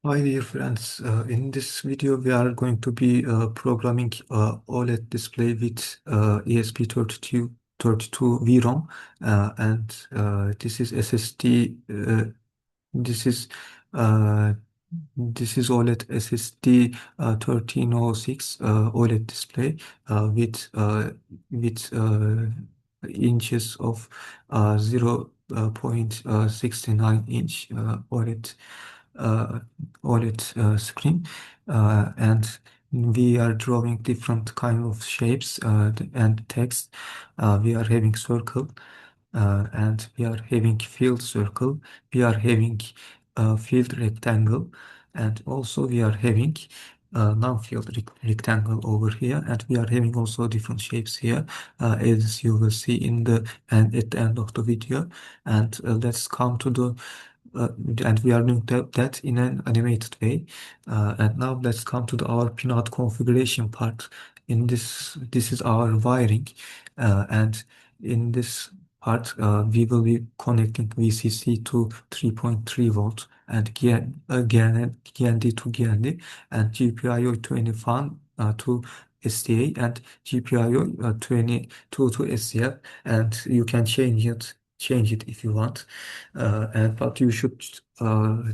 Hi dear friends, in this video we are going to be programming OLED display with ESP32 VROM and this is SSD this is uh, this is OLED SSD 1306 OLED display with inches of 0.69 inch uh, OLED screen, and we are drawing different kind of shapes and text. We are having circle, and we are having field circle. We are having field rectangle, and also we are having non-field rectangle over here, and we are having also different shapes here, as you will see in the and at the end of the video. And let's come to the and we are doing that in an animated way. And now let's come to our pinout configuration part. In this is our wiring, and in this part, we will be connecting VCC to 3.3 volt and GND to GND and GPIO 21 to SDA and GPIO 22 to SCL, and you can change it if you want, and but you should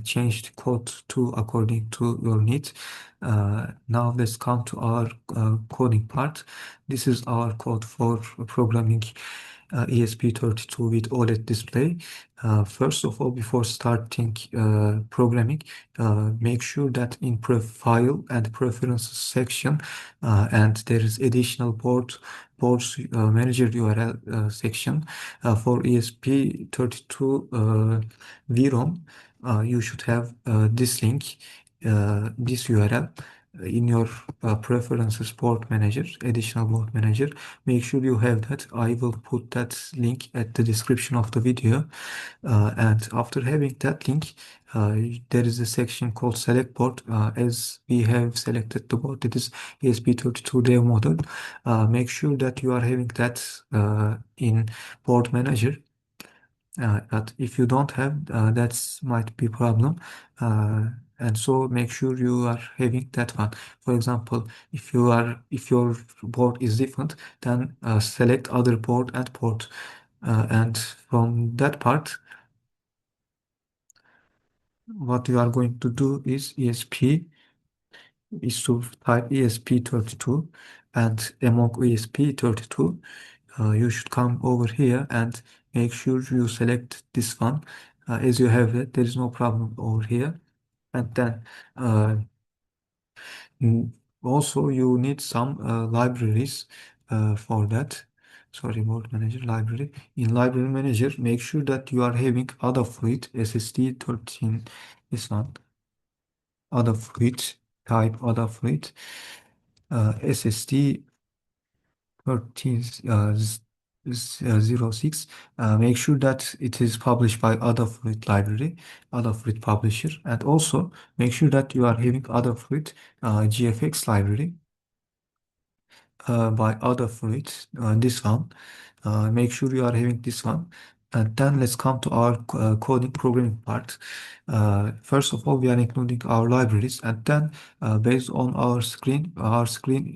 change the code to according to your needs. Now let's come to our coding part. This is our code for programming ESP32 with OLED display. First of all, before starting programming, make sure that in File and Preferences section, and there is additional ports manager URL section for ESP32 VROM. You should have this link, this URL in your preferences port manager, additional port manager. Make sure you have that. I will put that link at the description of the video. And after having that link, there is a section called select port. As we have selected the port, it is ESP32 dev model. Make sure that you are having that in port manager. But if you don't have, that's might be problem. Uh, and so make sure you are having that one. For example, if your board is different, then select other board and port. And from that part, what you are going to do is to type ESP32, and among ESP32, you should come over here and make sure you select this one. As you have it, there is no problem over here. And then uh, mm, also you need some libraries for that. Sorry, Board Manager library. In Library Manager, make sure that you are having adafruit SSD13, this one, adafruit, type adafruit, SSD 1306. Make sure that it is published by Adafruit library, Adafruit publisher, and also make sure that you are having Adafruit GFX library by adafruit, this one. Make sure you are having this one. And then let's come to our coding programming part. First of all, we are including our libraries, and then based on our screen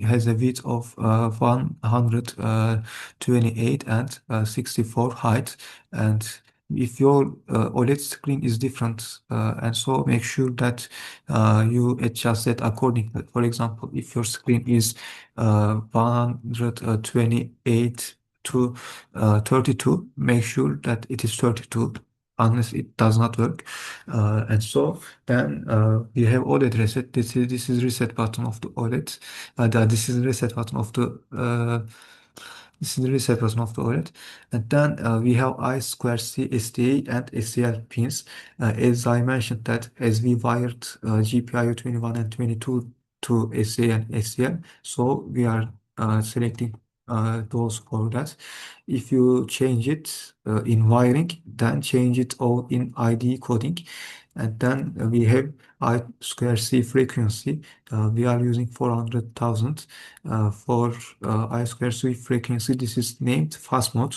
has a width of 128 and 64 height. And if your OLED screen is different, and so make sure that you adjust it accordingly. For example, if your screen is 128 to 32, make sure that it is 32 unless it does not work. And so then we have OLED reset. This is reset button of the OLED. This is reset button of the this is the reset button of the OLED. And then we have I2C, SDA, and SCL pins. As I mentioned that as we wired GPIO 21 and 22 to SDA and SCL, so we are selecting those for that. If you change it in wiring, then change it all in IDE coding. And then we have I2C frequency. We are using 400,000 for I2C frequency. This is named fast mode.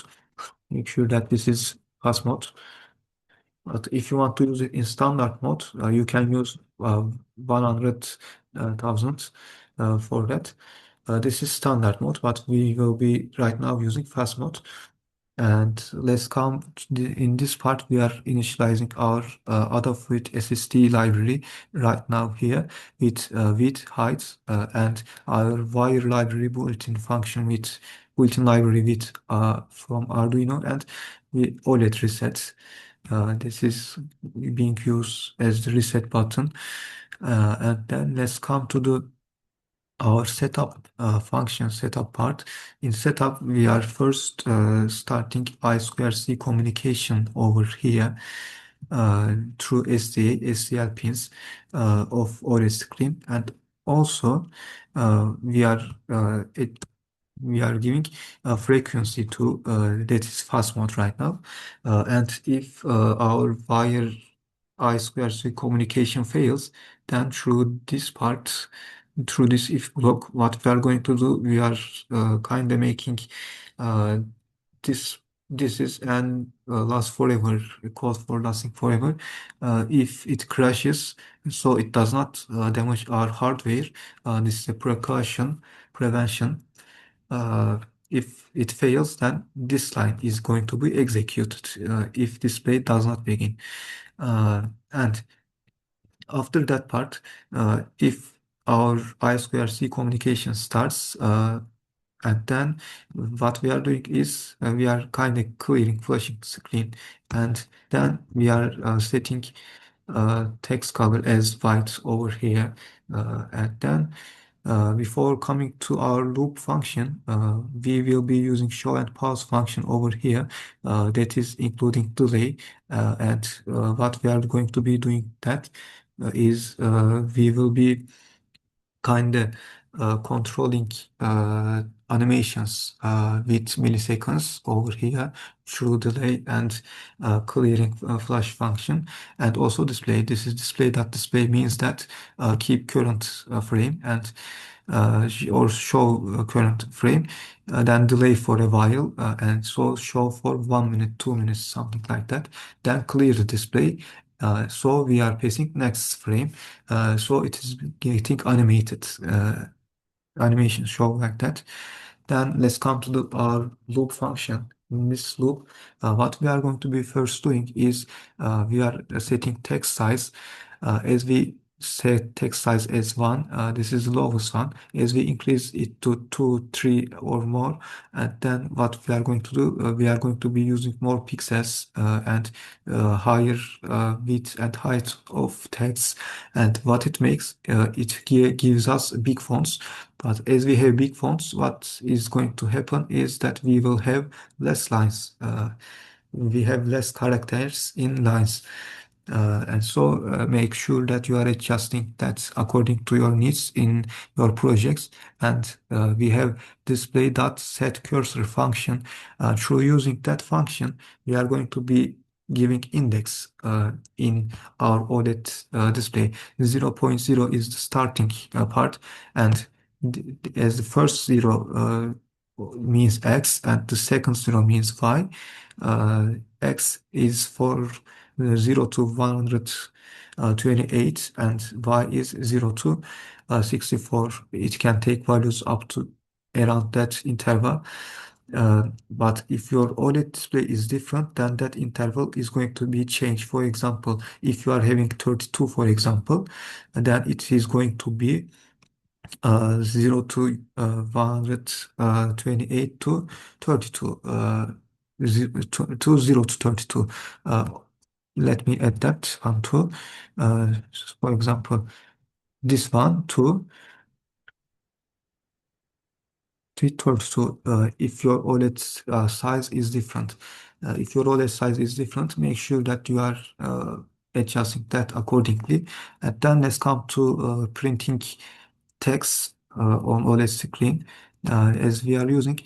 Make sure that this is fast mode. But if you want to use it in standard mode, you can use 100,000 for that. This is standard mode, but we will be right now using fast mode. And let's come to in this part, we are initializing our adafruit SSD library right now here with width, height, and our wire library built-in function with built-in library with from Arduino and the OLED reset. This is being used as the reset button. And then let's come to the our setup function setup part. In setup, we are first starting I2C communication over here through SDA, SCL pins of OLED screen, and also we are we are giving a frequency to that is fast mode right now, and if our wire I2C communication fails, then through this part, through this if block, what we are going to do, we are kind of making uh, this this is an last forever code for lasting forever. If it crashes, so it does not damage our hardware. This is a precaution prevention. uh, if it fails, then this line is going to be executed if display does not begin. And after that part, if our I2C communication starts, and then what we are doing is we are kind of clearing flashing screen, and then we are setting text color as white over here, and then before coming to our loop function, we will be using show and pause function over here, that is including delay, and what we are going to be doing that is we will be kind of controlling animations with milliseconds over here through delay and clearing flash function, and also display. This is display means that keep current frame and or show current frame, then delay for a while, and so show for 1 minute, 2 minutes, something like that. Then clear the display. So we are passing next frame. So it is getting animated. Animation show like that. Then let's come to the our loop function. In this loop, what we are going to be first doing is we are setting text size. As we set text size as 1, this is the lowest one. As we increase it to 2, 3 or more, and then what we are going to do, we are going to be using more pixels and higher width and height of text. And what it makes, gives us big fonts. But as we have big fonts, what is going to happen is that we will have less lines. We have less characters in lines. And so make sure that you are adjusting that according to your needs in your projects. And we have display.setCursor function. Through using that function, we are going to be giving index in our OLED display. 0.0 is the starting part, and as the first zero means X and the second zero means Y. X is for 0 to 128 and Y is 0 to 64. It can take values up to around that interval. But if your OLED display is different, then that interval is going to be changed. For example, if you are having 32, for example, then it is going to be 0 to 128 to 32, 0 to 32. Uh, Let me add that one too. Uh, for example, this one to 32. If your OLED size is different, if your OLED size is different, make sure that you are adjusting that accordingly. And then let's come to printing text on OLED screen, as we are using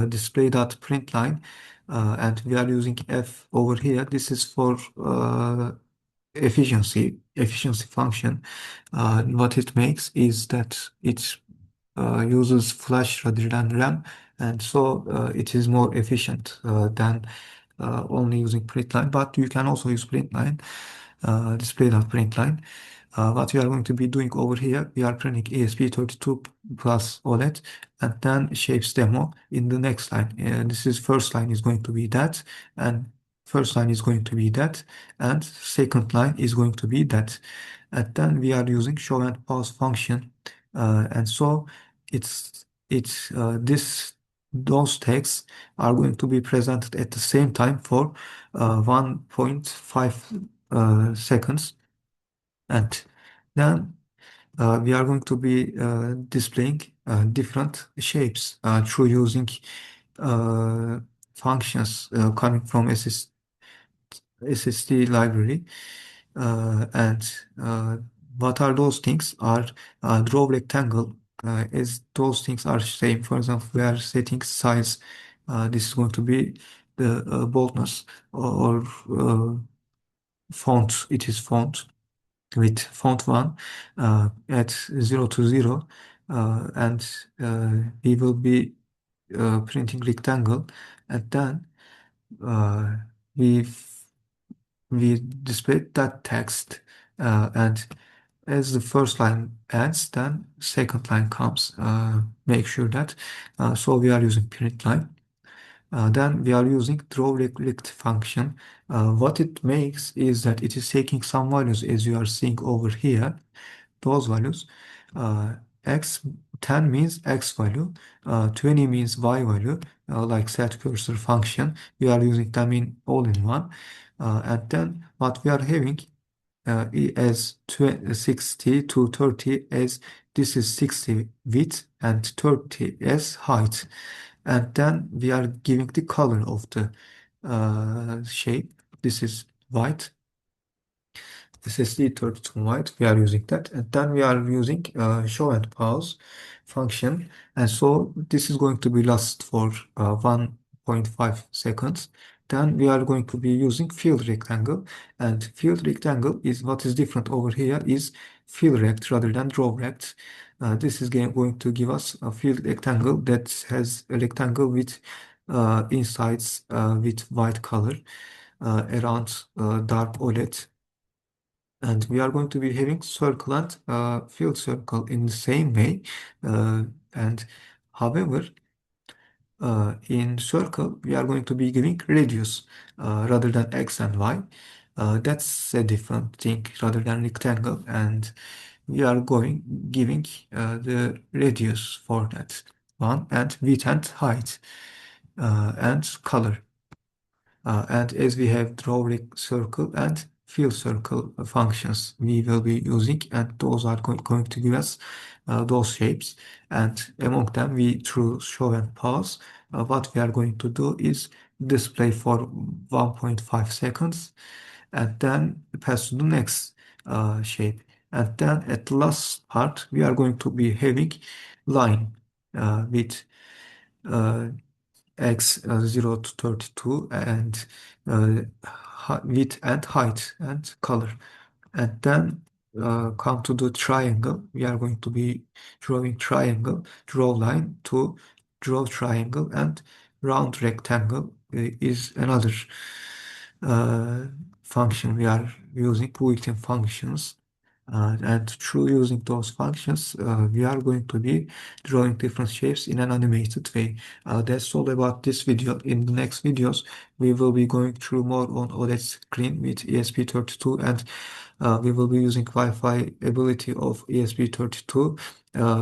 display.println, and we are using F over here. This is for efficiency function. What it makes is that it uses flash rather than RAM, and so it is more efficient than only using print line, but you can also use print line, display.print line. What we are going to be doing over here, we are printing ESP32 plus OLED, and then shapes demo in the next line. This is first line is going to be that, and first line is going to be that, and second line is going to be that. And then we are using show and pause function, and so this those texts are going to be presented at the same time for 1.5 seconds, and then we are going to be displaying different shapes through using uh, functions coming from SSD library. And what are those things? Are draw rectangle. As those things are same. For example, we are setting size. This is going to be the boldness or font. It is font with font 1 at 0 to 0, and we will be printing rectangle, and then uh, we we display that text, and as the first line ends, then second line comes. Make sure that so we are using print line. Then we are using draw rect function. What it makes is that it is taking some values as you are seeing over here. Those values, uh, x 10 means x value, 20 means y value, like set cursor function. We are using them in all in one. And then what we are having as 60 to 30 as this is 60 width and 30 as height, and then we are giving the color of the shape. This is white. SSD13 white, we are using that, and then we are using show and pause function, and so this is going to be last for 1.5 seconds. Then we are going to be using field rectangle, and field rectangle is what is different over here is fill rect rather than draw rect. This is going to give us a field rectangle that has a rectangle with insides with white color around dark OLED, and we are going to be having circle and field circle in the same way, and however in circle we are going to be giving radius rather than x and y. That's a different thing rather than rectangle, and we are going giving the radius for that one, and width and height, and color. And as we have draw circle and fill circle functions, we will be using, and those are going to give us those shapes. And among them, we through show and pause, what we are going to do is display for 1.5 seconds, and then pass to the next shape. And then at the last part, we are going to be having line with uh, x 0 to 32, and width and height and color. And then come to the triangle. We are going to be drawing triangle, draw line to draw triangle, and round rectangle is another uh, function we are using, built-in functions. And through using those functions, we are going to be drawing different shapes in an animated way. That's all about this video. In the next videos, we will be going through more on OLED screen with ESP32, and we will be using Wi-Fi ability of ESP32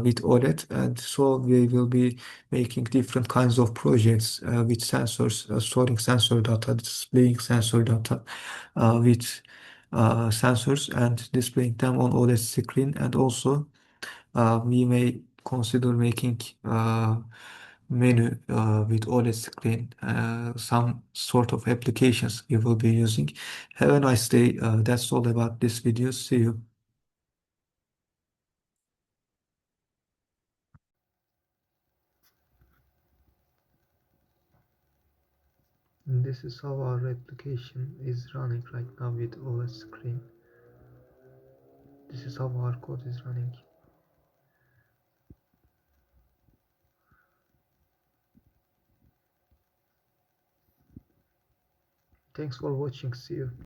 with OLED, and so we will be making different kinds of projects with sensors, storing sensor data, displaying sensor data with sensors and displaying them on OLED screen, and also we may consider making menu with OLED screen, some sort of applications we will be using. Have a nice day. That's all about this video. See you. This is how our application is running right now with OLED screen. This is how our code is running. Thanks for watching. See you.